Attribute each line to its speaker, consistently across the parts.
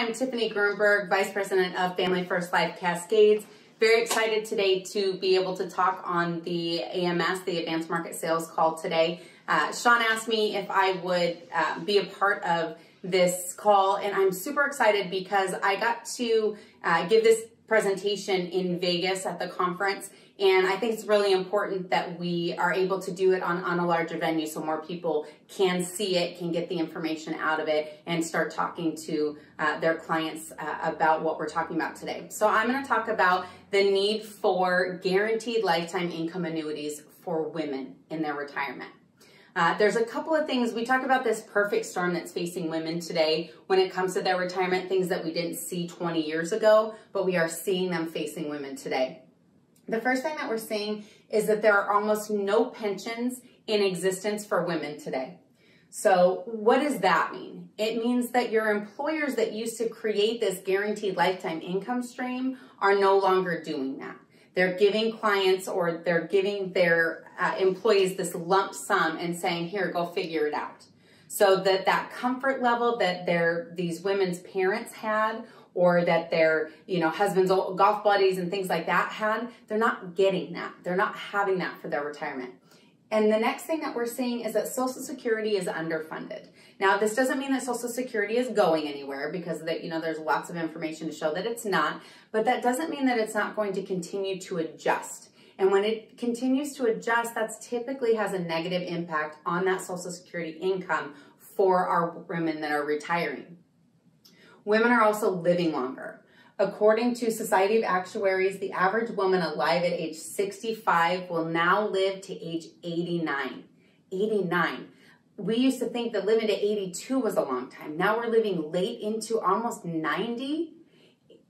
Speaker 1: I'm Tiffany Gruenburg, Vice President of Family First Life Cascades. Very excited today to be able to talk on the AMS, the Advanced Market Sales call today. Sean asked me if I would be a part of this call, and I'm super excited because I got to give this presentation in Vegas at the conference, and I think it's really important that we are able to do it on a larger venue so more people can see it, can get the information out of it, and start talking to their clients about what we're talking about today. So I'm going to talk about the need for guaranteed lifetime income annuities for women in their retirement. There's a couple of things. We talk about this perfect storm that's facing women today when it comes to their retirement, things that we didn't see 20 years ago, but we are seeing them facing women today. The first thing that we're seeing is that there are almost no pensions in existence for women today. So what does that mean? It means that your employers that used to create this guaranteed lifetime income stream are no longer doing that. They're giving clients or they're giving their employees this lump sum and saying, here, go figure it out. So that comfort level that these women's parents had, or that their husbands' golf buddies and things like that had, they're not getting that. They're not having that for their retirement. And the next thing that we're seeing is that Social Security is underfunded. Now, this doesn't mean that Social Security is going anywhere, because there's lots of information to show that it's not, but that doesn't mean that it's not going to continue to adjust. And when it continues to adjust, that typically has a negative impact on that Social Security income for our women that are retiring. Women are also living longer. According to Society of Actuaries, the average woman alive at age 65 will now live to age 89. 89. We used to think that living to 82 was a long time. Now we're living late into almost 90.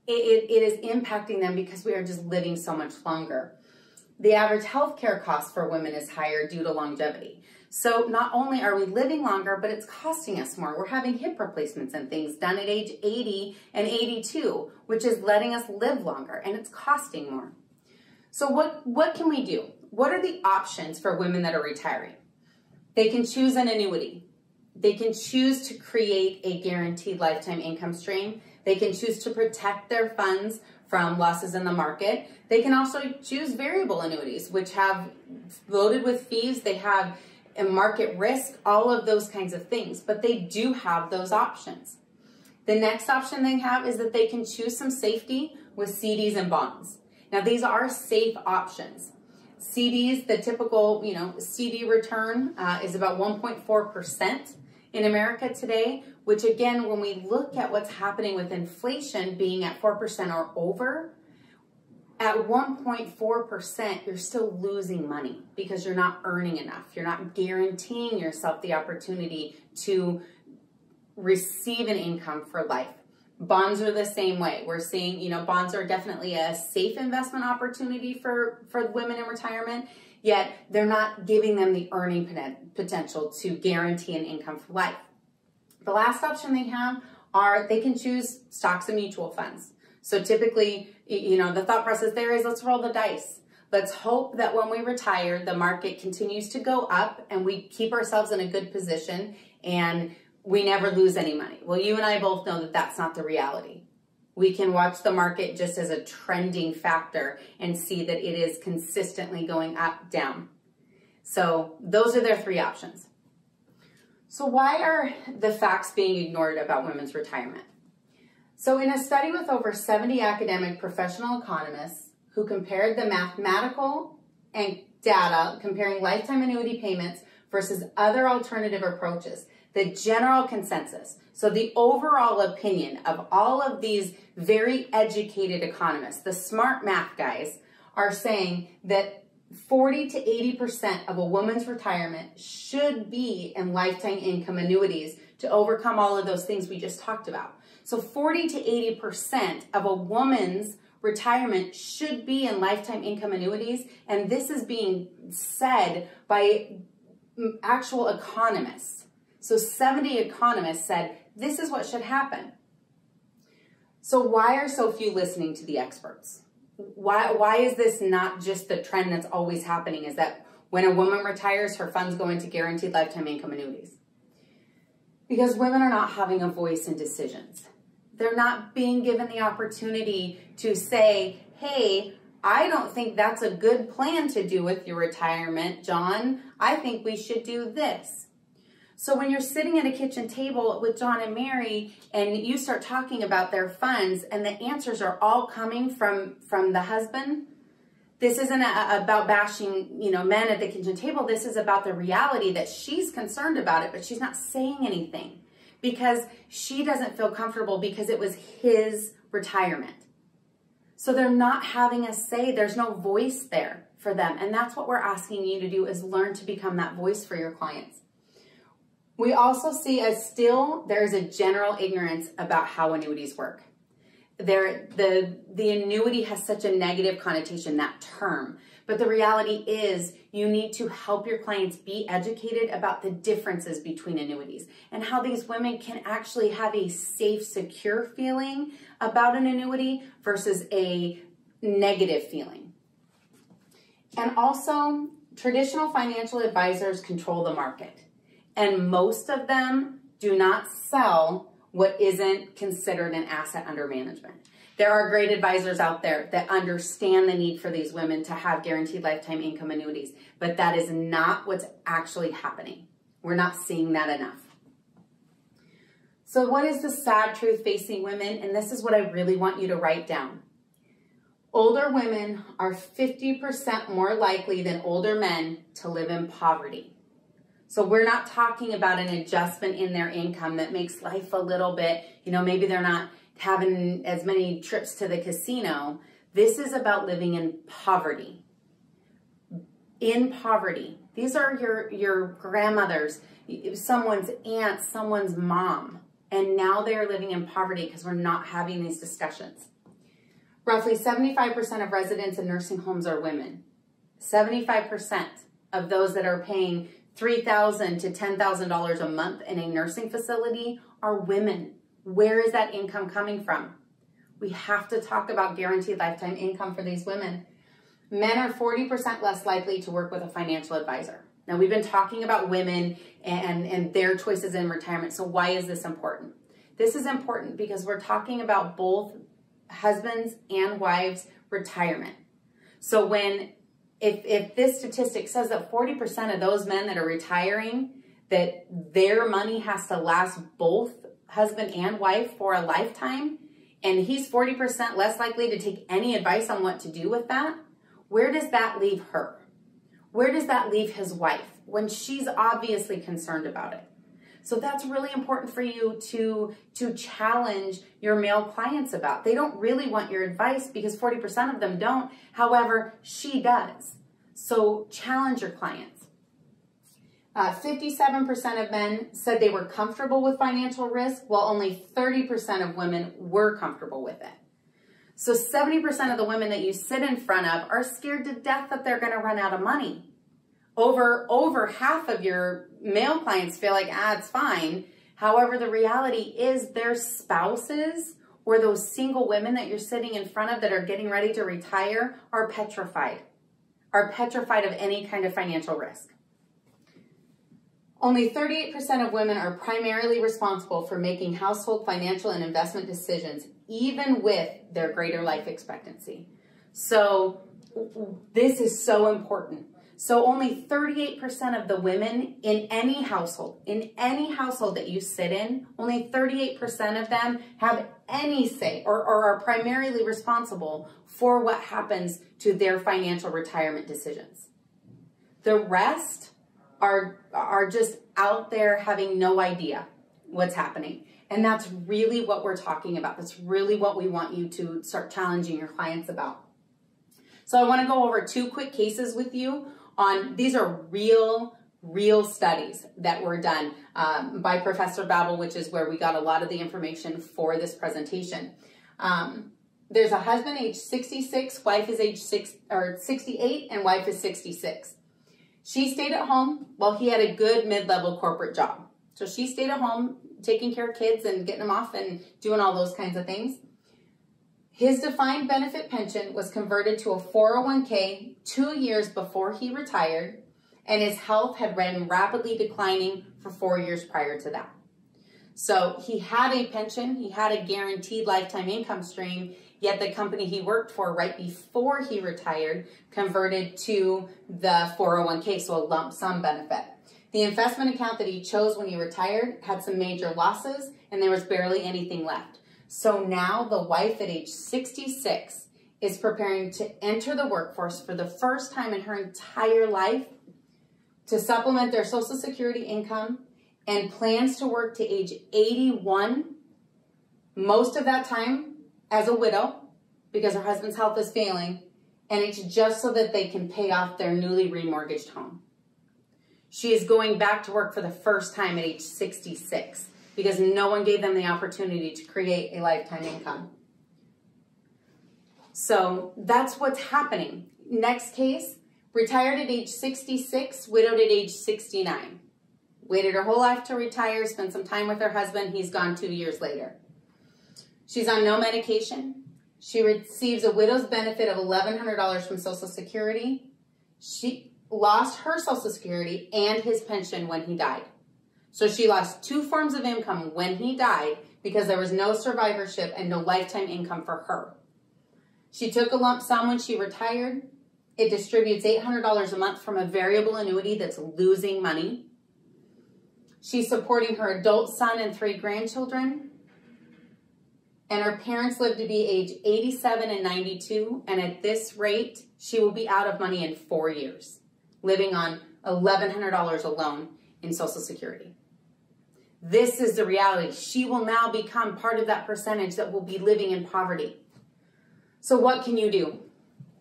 Speaker 1: It is impacting them because we are just living so much longer. The average healthcare cost for women is higher due to longevity. So not only are we living longer, but it's costing us more. We're having hip replacements and things done at age 80 and 82, which is letting us live longer, and it's costing more. So what can we do? What are the options for women that are retiring? They can choose an annuity. They can choose to create a guaranteed lifetime income stream. They can choose to protect their funds from losses in the market. They can also choose variable annuities, which have loaded with fees. They have a market risk, all of those kinds of things, but they do have those options. The next option they have is that they can choose some safety with CDs and bonds. Now, these are safe options. CDs, the typical CD return is about 1.4% in America today, which again, when we look at what's happening with inflation being at 4% or over, at 1.4%, you're still losing money because you're not earning enough. You're not guaranteeing yourself the opportunity to receive an income for life. Bonds are the same way. We're seeing, bonds are definitely a safe investment opportunity for women in retirement, yet they're not giving them the earning potential to guarantee an income for life. The last option they have are they can choose stocks and mutual funds. So typically, the thought process there is, let's roll the dice. Let's hope that when we retire, the market continues to go up and we keep ourselves in a good position and we never lose any money. Well, you and I both know that that's not the reality. We can watch the market just as a trending factor and see that it is consistently going up, down. So those are their three options. So why are the facts being ignored about women's retirement? So in a study with over 70 academic professional economists who compared the mathematical and data comparing lifetime annuity payments versus other alternative approaches, the general consensus, so the overall opinion of all of these very educated economists, the smart math guys, are saying that 40 to 80% of a woman's retirement should be in lifetime income annuities to overcome all of those things we just talked about. So 40 to 80% of a woman's retirement should be in lifetime income annuities, and this is being said by actual economists. So 70 economists said this is what should happen. So why are so few listening to the experts? Why is this not just the trend that's always happening, is that when a woman retires, her funds go into guaranteed lifetime income annuities? Because women are not having a voice in decisions. They're not being given the opportunity to say, hey, I don't think that's a good plan to do with your retirement, John. I think we should do this. So when you're sitting at a kitchen table with John and Mary and you start talking about their funds and the answers are all coming from the husband, this isn't about bashing, men at the kitchen table. This is about the reality that she's concerned about it, but she's not saying anything because she doesn't feel comfortable because it was his retirement. So they're not having a say. There's no voice there for them. And that's what we're asking you to do, is learn to become that voice for your clients. We also see there is a general ignorance about how annuities work. The annuity has such a negative connotation, that term. But the reality is you need to help your clients be educated about the differences between annuities and how these women can actually have a safe, secure feeling about an annuity versus a negative feeling. And also, traditional financial advisors control the market. And most of them do not sell what isn't considered an asset under management. There are great advisors out there that understand the need for these women to have guaranteed lifetime income annuities, but that is not what's actually happening. We're not seeing that enough. So what is the sad truth facing women? And this is what I really want you to write down. Older women are 50% more likely than older men to live in poverty. So we're not talking about an adjustment in their income that makes life a little bit, maybe they're not having as many trips to the casino. This is about living in poverty. In poverty. These are your grandmothers, someone's aunt, someone's mom. And now they're living in poverty because we're not having these discussions. Roughly 75% of residents in nursing homes are women. 75% of those that are paying $3,000 to $10,000 a month in a nursing facility are women. Where is that income coming from? We have to talk about guaranteed lifetime income for these women. Men are 40% less likely to work with a financial advisor. Now, we've been talking about women and their choices in retirement. So why is this important? This is important because we're talking about both husbands and wives' retirement. So if this statistic says that 40% of those men that are retiring, that their money has to last both husband and wife for a lifetime, and he's 40% less likely to take any advice on what to do with that, where does that leave her? Where does that leave his wife when she's obviously concerned about it? So that's really important for you to challenge your male clients about. They don't really want your advice because 40% of them don't. However, she does. So challenge your clients. 57% of men said they were comfortable with financial risk, while only 30% of women were comfortable with it. So 70% of the women that you sit in front of are scared to death that they're going to run out of money. Over half of your male clients feel like, it's fine. However, the reality is their spouses or those single women that you're sitting in front of that are getting ready to retire are petrified of any kind of financial risk. Only 38% of women are primarily responsible for making household financial and investment decisions, even with their greater life expectancy. So this is so important. So only 38% of the women in any household that you sit in, only 38% of them have any say or are primarily responsible for what happens to their financial retirement decisions. The rest are just out there having no idea what's happening. And that's really what we're talking about. That's really what we want you to start challenging your clients about. So I want to go over 2 quick cases with you on, these are real studies that were done by Professor Babel, which is where we got a lot of the information for this presentation. There's a husband age 66, wife is age 68, and wife is 66. She stayed at home while he had a good mid-level corporate job. So she stayed at home taking care of kids and getting them off and doing all those kinds of things. His defined benefit pension was converted to a 401k 2 years before he retired, and his health had been rapidly declining for 4 years prior to that. So he had a pension, he had a guaranteed lifetime income stream, yet the company he worked for right before he retired converted to the 401k, so a lump sum benefit. The investment account that he chose when he retired had some major losses, and there was barely anything left. So now the wife at age 66 is preparing to enter the workforce for the first time in her entire life to supplement their Social Security income, and plans to work to age 81, most of that time as a widow because her husband's health is failing, and it's just so that they can pay off their newly remortgaged home. She is going back to work for the first time at age 66 because no one gave them the opportunity to create a lifetime income. So that's what's happening. Next case, retired at age 66, widowed at age 69. Waited her whole life to retire, spent some time with her husband. He's gone 2 years later. She's on no medication. She receives a widow's benefit of $1,100 from Social Security. She lost her Social Security and his pension when he died. So she lost 2 forms of income when he died because there was no survivorship and no lifetime income for her. She took a lump sum when she retired. It distributes $800 a month from a variable annuity that's losing money. She's supporting her adult son and 3 grandchildren. And her parents live to be age 87 and 92. And at this rate, she will be out of money in 4 years, living on $1,100 alone in Social Security. This is the reality. She will now become part of that percentage that will be living in poverty. So what can you do?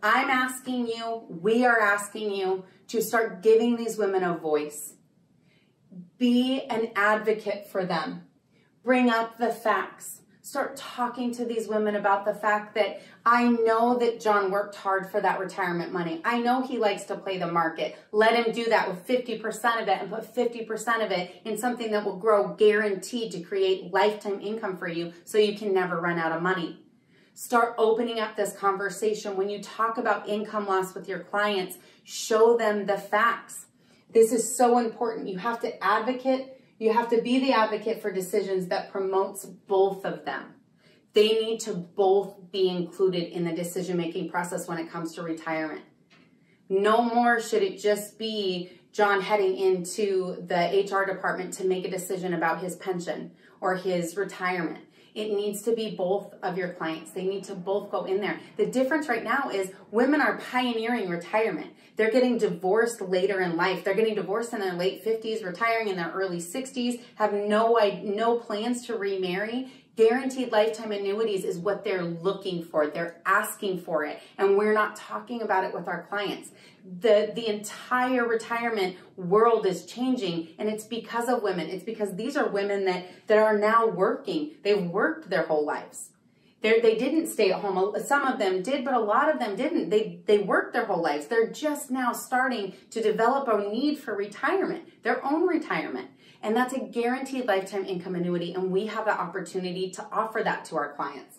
Speaker 1: I'm asking you, we are asking you to start giving these women a voice. Be an advocate for them. Bring up the facts. Start talking to these women about the fact that I know that John worked hard for that retirement money. I know he likes to play the market. Let him do that with 50% of it and put 50% of it in something that will grow guaranteed to create lifetime income for you so you can never run out of money. Start opening up this conversation. When you talk about income loss with your clients, show them the facts. This is so important. You have to advocate. You have to be the advocate for decisions that promotes both of them. They need to both be included in the decision-making process when it comes to retirement. No more should it just be John heading into the HR department to make a decision about his pension or his retirement. It needs to be both of your clients. They need to both go in there. The difference right now is women are pioneering retirement. They're getting divorced later in life. They're getting divorced in their late 50s, retiring in their early 60s, have no plans to remarry. Guaranteed lifetime annuities is what they're looking for. They're asking for it, and we're not talking about it with our clients. The entire retirement world is changing, and it's because of women. It's because these are women that are now working. They've worked their whole lives. They didn't stay at home. Some of them did, but a lot of them didn't. They worked their whole lives. They're just now starting to develop a need for retirement, their own retirement. And that's a guaranteed lifetime income annuity, and we have the opportunity to offer that to our clients.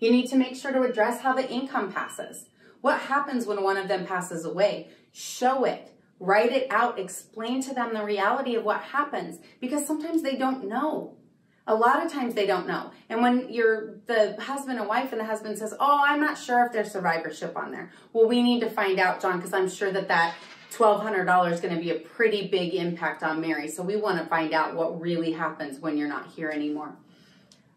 Speaker 1: You need to make sure to address how the income passes. What happens when one of them passes away? Show it. Write it out. Explain to them the reality of what happens, because sometimes they don't know. A lot of times they don't know. And when you're the husband and wife and the husband says, oh, I'm not sure if there's survivorship on there. Well, we need to find out, John, because I'm sure that $1,200 is going to be a pretty big impact on Mary. So we want to find out what really happens when you're not here anymore.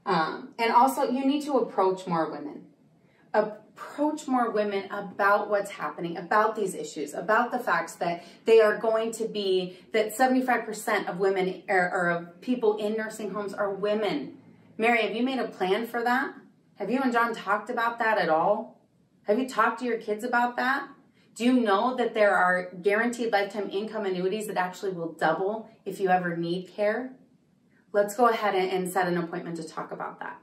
Speaker 1: And also, you need to approach more women. Approach more women about what's happening, about these issues, about the facts that they are going to be, that 75% of women or of people in nursing homes are women. Mary, have you made a plan for that? Have you and John talked about that at all? Have you talked to your kids about that? Do you know that there are guaranteed lifetime income annuities that actually will double if you ever need care? Let's go ahead and set an appointment to talk about that.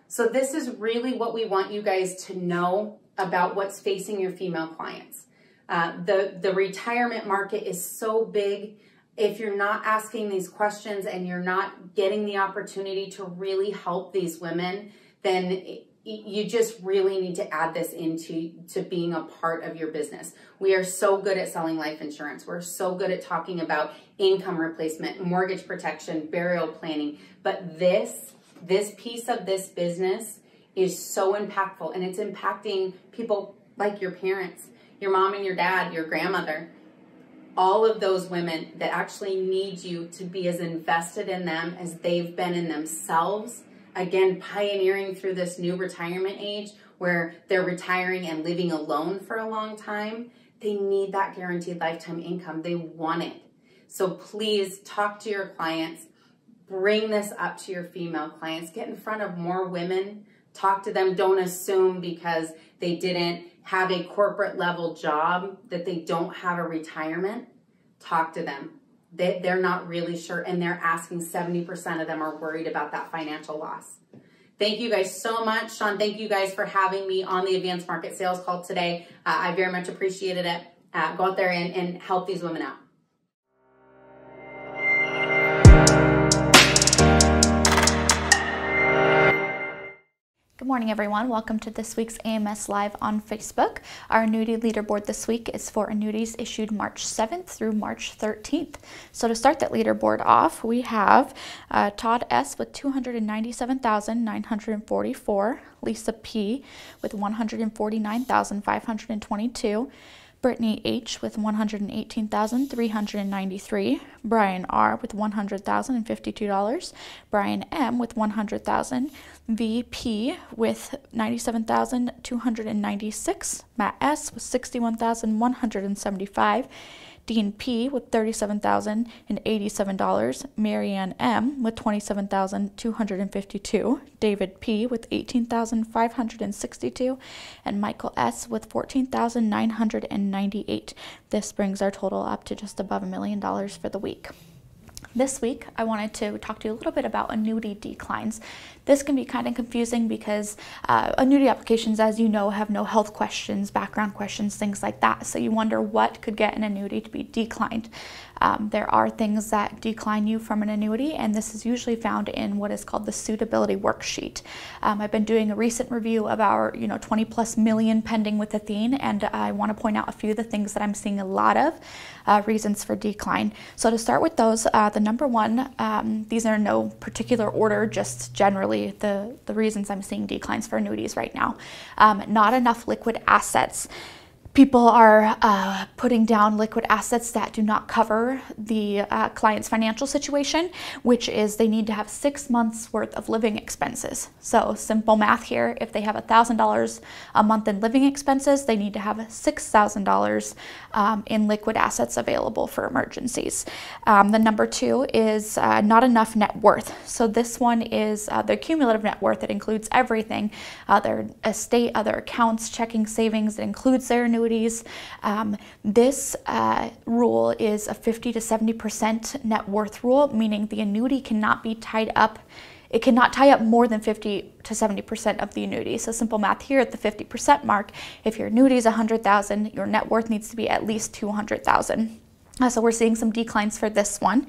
Speaker 1: So this is really what we want you guys to know about what's facing your female clients. The retirement market is so big. If you're not asking these questions and you're not getting the opportunity to really help these women, then you just really need to add this into being a part of your business. We are so good at selling life insurance. We're so good at talking about income replacement, mortgage protection, burial planning. But this piece of this business is so impactful, and it's impacting people like your parents, your mom and your dad, your grandmother, all of those women that actually need you to be as invested in them as they've been in themselves. Again, pioneering through this new retirement age where they're retiring and living alone for a long time. They need that guaranteed lifetime income. They want it. So please talk to your clients. Bring this up to your female clients. Get in front of more women. Talk to them. Don't assume because they didn't have a corporate level job that they don't have a retirement. Talk to them. They're not really sure, and they're asking. 70% of them are worried about that financial loss. Thank you guys so much. Sean, thank you guys for having me on the Advanced Market Sales Call today. I very much appreciated it. Go out there and help these women out.
Speaker 2: Good morning, everyone. Welcome to this week's AMS Live on Facebook. Our annuity leaderboard this week is for annuities issued March 7th through March 13th. So to start that leaderboard off, we have Todd S. with $297,944, Lisa P. with $149,522, Brittany H. with $118,393, Brian R. with $100,052, Brian M. with $100,000, VP with $97,296, Matt S. with $61,175, Dean P. with $37,087, Marianne M. with $27,252, David P. with $18,562, and Michael S. with $14,998. This brings our total up to just above $1 million for the week. This week, I wanted to talk to you a little bit about annuity declines. This can be kind of confusing because annuity applications, as you know, have no health questions, background questions, things like that. So you wonder what could get an annuity to be declined. There are things that decline you from an annuity, and this is usually found in what is called the suitability worksheet. I've been doing a recent review of our 20+ million pending with Athene, and I want to point out a few of the things that I'm seeing a lot of reasons for decline. So to start with those, the number one, these are in no particular order, just generally the reasons I'm seeing declines for annuities right now. Not enough liquid assets. People are putting down liquid assets that do not cover the client's financial situation, which is they need to have 6 months worth of living expenses. So simple math here, if they have $1,000 a month in living expenses, they need to have $6,000 in liquid assets available for emergencies. The number two is not enough net worth. So this one is the cumulative net worth. It includes everything, their estate, other accounts, checking, savings. It includes their annuities. This rule is a 50 to 70% net worth rule, meaning the annuity cannot be tied up. It cannot tie up more than 50 to 70% of the annuity. So simple math here at the 50% mark, if your annuity is $100,000, your net worth needs to be at least $200,000. So we're seeing some declines for this one.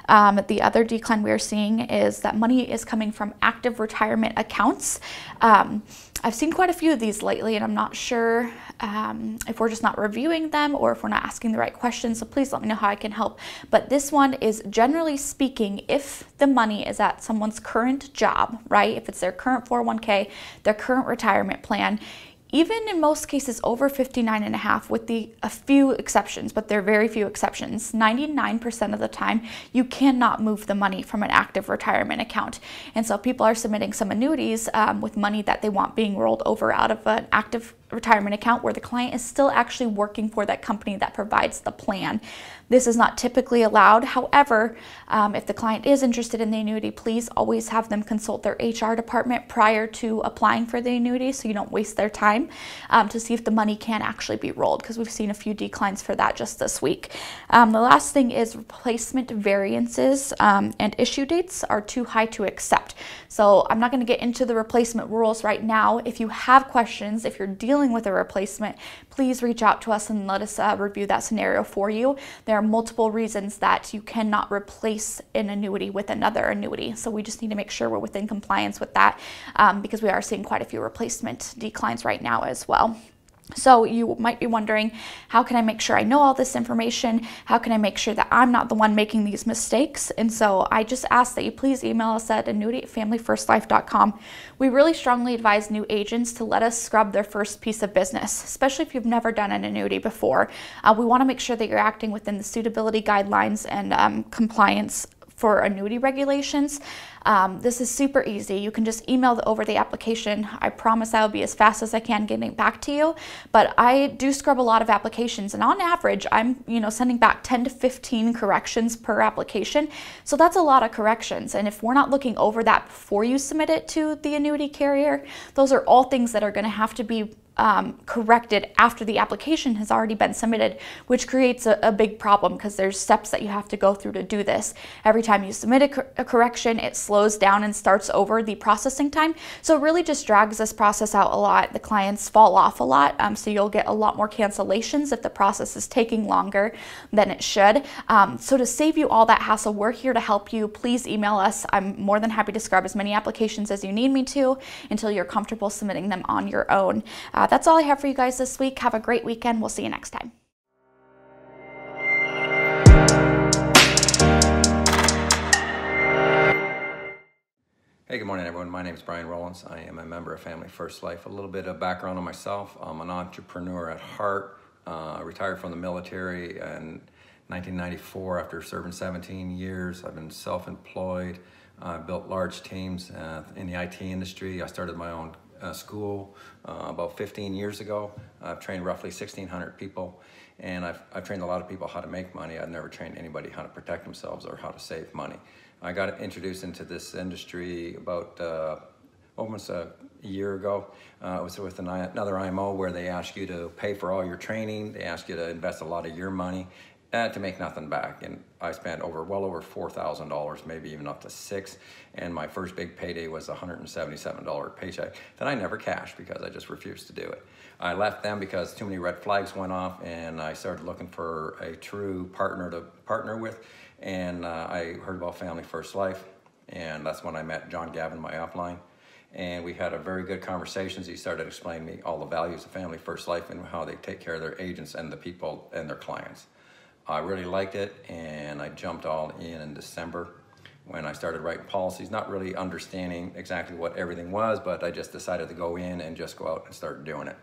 Speaker 2: The other decline we're seeing is that money is coming from active retirement accounts. I've seen quite a few of these lately, and I'm not sure if we're just not reviewing them or if we're not asking the right questions, so please let me know how I can help. But this one is, generally speaking, if the money is at someone's current job, right? If it's their current 401k, their current retirement plan, even in most cases over 59.5, with a few exceptions, but there are very few exceptions, 99% of the time you cannot move the money from an active retirement account. And so people are submitting some annuities with money that they want being rolled over out of an active retirement account where the client is still actually working for that company that provides the plan. This is not typically allowed. However, if the client is interested in the annuity, please always have them consult their HR department prior to applying for the annuity so you don't waste their time to see if the money can actually be rolled, because we've seen a few declines for that just this week. The last thing is replacement variances and issue dates are too high to accept. So I'm not going to get into the replacement rules right now. If you have questions, if you're dealing dealing with a replacement, please reach out to us and let us review that scenario for you. There are multiple reasons that you cannot replace an annuity with another annuity. So we just need to make sure we're within compliance with that because we are seeing quite a few replacement declines right now as well. So you might be wondering, how can I make sure I know all this information? How can I make sure that I'm not the one making these mistakes? And so I just ask that you please email us at annuity@familyfirstlife.com. We really strongly advise new agents to let us scrub their first piece of business, especially if you've never done an annuity before. We want to make sure that you're acting within the suitability guidelines and compliance for annuity regulations. This is super easy. You can just email over the application. I promise I'll be as fast as I can getting back to you, but I do scrub a lot of applications, and on average I'm sending back 10 to 15 corrections per application. So that's a lot of corrections, and if we're not looking over that before you submit it to the annuity carrier, those are all things that are going to have to be corrected after the application has already been submitted, which creates a big problem because there's steps that you have to go through to do this. Every time you submit a correction, it slows down and starts over the processing time. So it really just drags this process out a lot. The clients fall off a lot, so you'll get a lot more cancellations if the process is taking longer than it should. So to save you all that hassle, we're here to help you. Please email us. I'm more than happy to scrub as many applications as you need me to until you're comfortable submitting them on your own. That's all I have for you guys this week. Have a great weekend. We'll see you next time.
Speaker 3: Hey, good morning, everyone. My name is Brian Rollins. I am a member of Family First Life. A little bit of background on myself. I'm an entrepreneur at heart. Retired from the military in 1994 after serving 17 years. I've been self-employed. I've built large teams in the IT industry. I started my own school about 15 years ago. I've trained roughly 1,600 people, and I've trained a lot of people how to make money. I've never trained anybody how to protect themselves or how to save money. I got introduced into this industry about almost a year ago. It was with another IMO where they ask you to pay for all your training. They ask you to invest a lot of your money to make nothing back. And I spent well over $4,000, maybe even up to $6,000. And my first big payday was a $177 paycheck that I never cashed because I just refused to do it. I left them because too many red flags went off, and I started looking for a true partner to partner with. And I heard about Family First Life, and that's when I met John Gavin, my upline. And we had a very good conversations. He started explaining to me all the values of Family First Life and how they take care of their agents and the people and their clients. I really liked it, and I jumped all in December when I started writing policies, not really understanding exactly what everything was, but I just decided to go in and just go out and start doing it.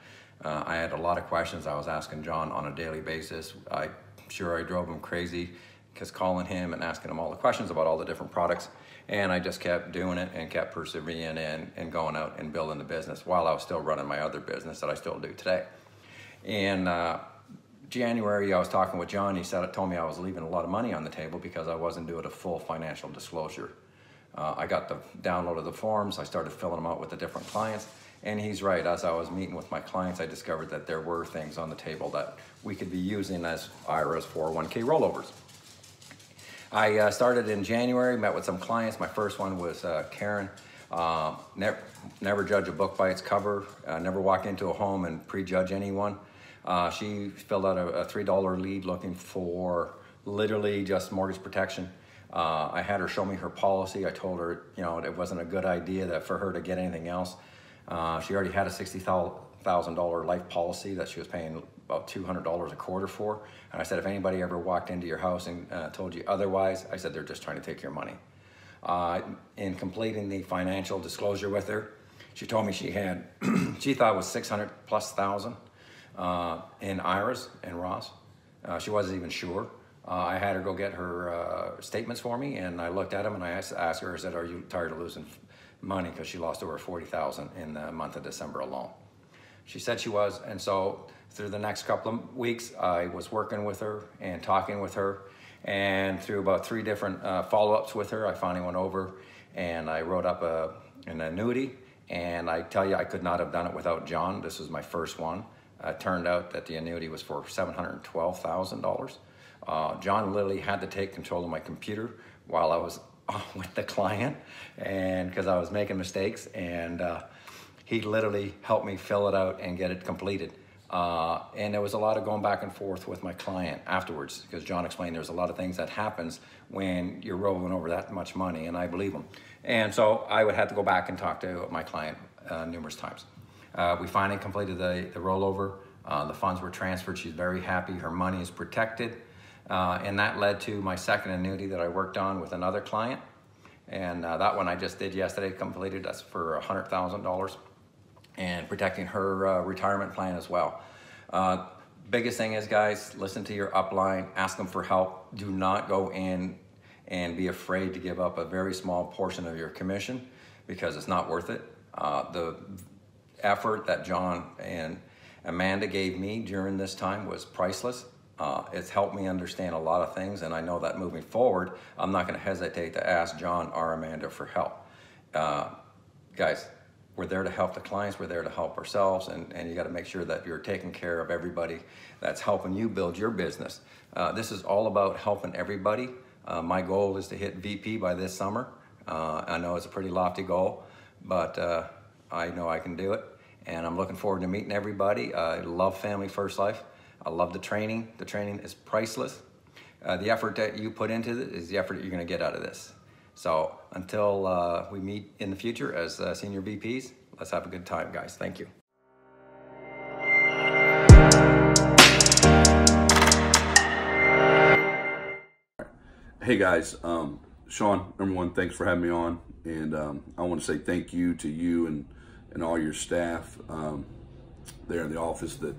Speaker 3: I had a lot of questions I was asking John on a daily basis. I'm sure I drove him crazy because calling him and asking him all the questions about all the different products, and I just kept doing it and kept persevering and going out and building the business while I was still running my other business that I still do today. And January, I was talking with John. He told me I was leaving a lot of money on the table because I wasn't doing a full financial disclosure. I got the download of the forms. I started filling them out with the different clients. And he's right. As I was meeting with my clients, I discovered that there were things on the table that we could be using as IRAs, 401k rollovers. I started in January, met with some clients. My first one was Karen. Never judge a book by its cover. Never walk into a home and prejudge anyone. She filled out a $3 lead looking for literally just mortgage protection. I had her show me her policy. I told her, it wasn't a good idea for her to get anything else. She already had a $60,000 life policy that she was paying about $200 a quarter for. And I said, if anybody ever walked into your house and told you otherwise, I said, they're just trying to take your money. In completing the financial disclosure with her, she told me she had, she thought it was 600,000+ in IRAs and Roths. She wasn't even sure. I had her go get her statements for me, and I looked at them and I asked her, I said, are you tired of losing money? Because she lost over $40,000 in the month of December alone. She said she was, and so through the next couple of weeks, I was working with her and talking with her, and through about 3 different follow-ups with her, I finally went over and I wrote up an annuity, and I tell you, I could not have done it without John. This was my first one. It turned out that the annuity was for $712,000. John literally had to take control of my computer while I was with the client, and because I was making mistakes, and he literally helped me fill it out and get it completed. And there was a lot of going back and forth with my client afterwards, because John explained there's a lot of things that happens when you're rolling over that much money, and I believe him. And so I would have to go back and talk to my client numerous times. We finally completed the rollover. The funds were transferred. She's very happy. Her money is protected. And that led to my second annuity that I worked on with another client. And that one I just did yesterday, completed. That's for $100,000 and protecting her retirement plan as well. Biggest thing is, guys, listen to your upline, ask them for help. Do not go in and be afraid to give up a very small portion of your commission, because it's not worth it. The effort that John and Amanda gave me during this time was priceless. It's helped me understand a lot of things, and I know that moving forward, I'm not going to hesitate to ask John or Amanda for help. Guys, we're there to help the clients, we're there to help ourselves, and you got to make sure that you're taking care of everybody that's helping you build your business. This is all about helping everybody. My goal is to hit VP by this summer. I know it's a pretty lofty goal, but I know I can do it, and I'm looking forward to meeting everybody. I love Family First Life. I love the training. The training is priceless. The effort that you put into it is the effort that you're going to get out of this. So until we meet in the future as senior VPs, let's have a good time, guys. Thank you.
Speaker 4: Hey guys, Sean, number one, thanks for having me on, and I want to say thank you to you and all your staff there in the office that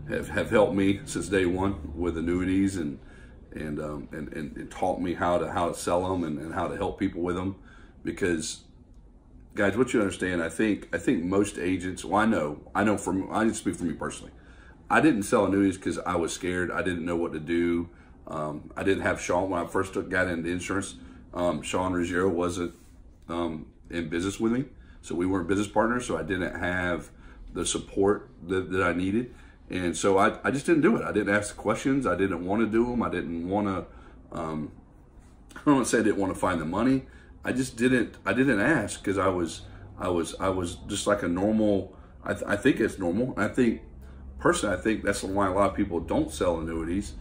Speaker 4: have helped me since day one with annuities and taught me how to sell them and how to help people with them. Because guys, what you understand, I think most agents, well, I know I can speak for me personally. I didn't sell annuities because I was scared. I didn't know what to do. I didn't have Sean when I first got into insurance. Sean Ruggiero wasn't in business with me, so we weren't business partners. So I didn't have the support that I needed. And so I just didn't do it. I didn't ask the questions. I didn't want to do them. I didn't want to, I don't want to say I didn't want to find the money. I just didn't ask, because I was just like a normal, I think it's normal. I think, personally, I think that's why a lot of people don't sell annuities,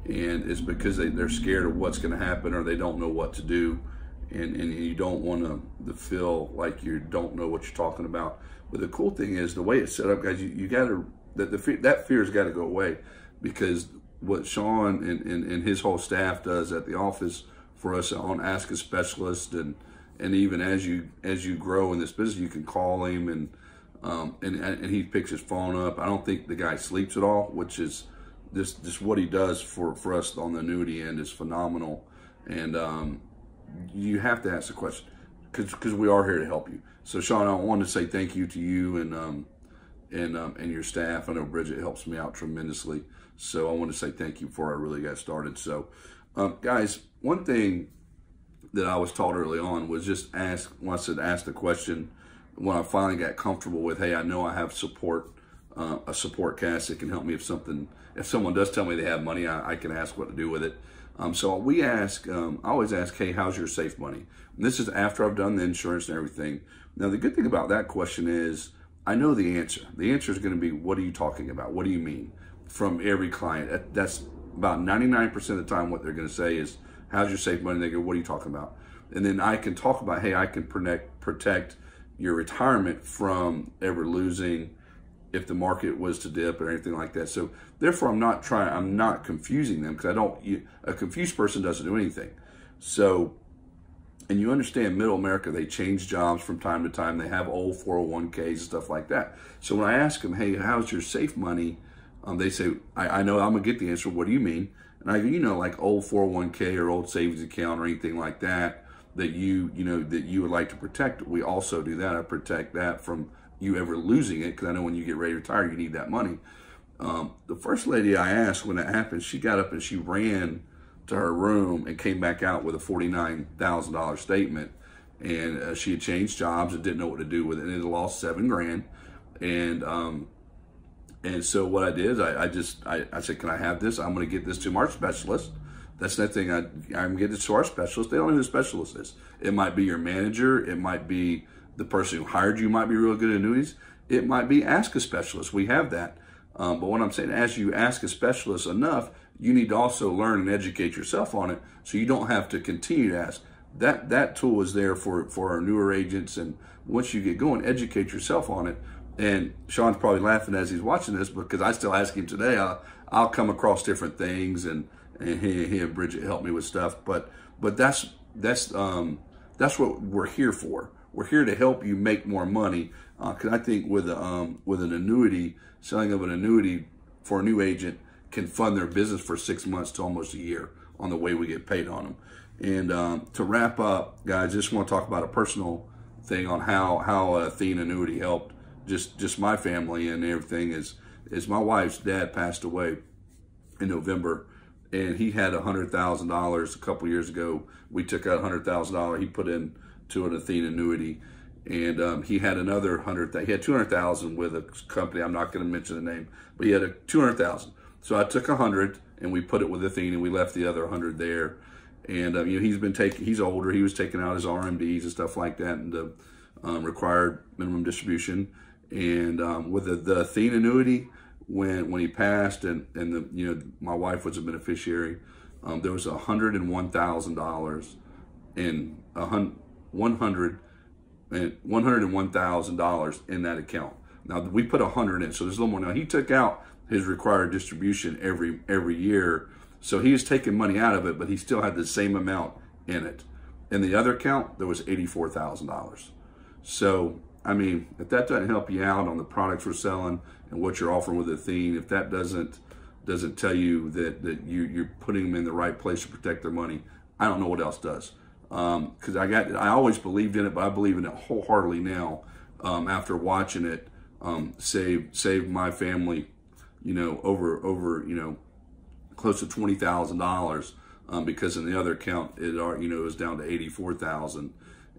Speaker 4: and it's because they're scared of what's going to happen, or they don't know what to do. And you don't want to feel like you don't know what you're talking about. But the cool thing is, the way it's set up, guys, you got to, that fear's got to go away, because what Sean and his whole staff does at the office for us on Ask a Specialist, and even as you grow in this business, you can call him and he picks his phone up. I don't think the guy sleeps at all, which is just what he does for us on the annuity end is phenomenal. And you have to ask the question, because we are here to help you. So Sean, I want to say thank you to you and your staff. I know Bridget helps me out tremendously, so I want to say thank you before I really got started. So guys, one thing that I was taught early on was just ask. When I said ask the question, when I finally got comfortable with, hey, I know I have support, a support cast that can help me if someone does tell me they have money, I can ask what to do with it. So we ask, I always ask, hey, how's your safe money? And this is after I've done the insurance and everything. Now, the good thing about that question is I know the answer. The answer is going to be, what are you talking about? What do you mean? From every client. That's about 99% of the time what they're going to say is, how's your safe money? They go, what are you talking about? And then I can talk about, hey, I can protect your retirement from ever losing if the market was to dip or anything like that. So therefore, I'm not confusing them, because a confused person doesn't do anything. So, and you understand, middle America, they change jobs from time to time. They have old 401ks and stuff like that. So when I ask them, hey, how's your safe money? They say, I know I'm gonna get the answer. What do you mean? And I go, like old 401k or old savings account or anything like that that you would like to protect. We also do that. I protect that from you ever losing it, because I know when you get ready to retire, you need that money. The first lady I asked when that happened, she got up and she ran to her room and came back out with a $49,000 statement, and she had changed jobs and didn't know what to do with it, and it lost $7 grand. And so what I did is I said, can I have this? I'm going to get this to our specialist. That's the thing. I'm getting this to our specialist. They don't know who the specialist is. It might be your manager. It might be The person who hired you might be real good at annuities. It might be ask a specialist. We have that. But what I'm saying, as you ask a specialist enough, you need to also learn and educate yourself on it so you don't have to continue to ask. That tool is there for our newer agents, and once you get going, educate yourself on it. And Sean's probably laughing as he's watching this because I still ask him today. I'll come across different things, and he and Bridget help me with stuff. But that's what we're here for. We're here to help you make more money. Because I think with an annuity, selling of an annuity for a new agent can fund their business for 6 months to almost a year on the way we get paid on them. And to wrap up, guys, just want to talk about a personal thing on how Athene annuity helped just my family and everything. Is my wife's dad passed away in November, and he had $100,000 a couple years ago. We took out $100,000. He put in to an Athene annuity, and he had another he had $200,000 with a company. I'm not going to mention the name, but he had $200,000. So I took $100 and we put it with Athene, and we left the other $100 there. And you know, he's older. He was taking out his RMDs and stuff like that, and the required minimum distribution. And with the Athene annuity, when he passed, and my wife was a beneficiary, there was $101,000 and $101,000 in that account. Now we put 100 in, so there's a little more. Now he took out his required distribution every year, so he was taking money out of it, but he still had the same amount in it. In the other account, there was $84,000. So I mean, if that doesn't help you out on the products we're selling and what you're offering with Athene, if that doesn't tell you that you're putting them in the right place to protect their money, I don't know what else does. Because I always believed in it, but I believe in it wholeheartedly now. After watching it save my family, over close to $20,000, because in the other account it was down to $84,000,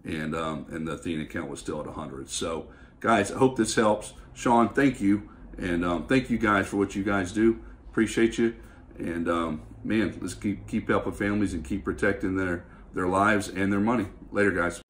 Speaker 4: and the Athene account was still at 100. So guys, I hope this helps. Sean, thank you, and thank you guys for what you guys do. Appreciate you, and man, let's keep helping families and keep protecting their lives and their money. Later, guys.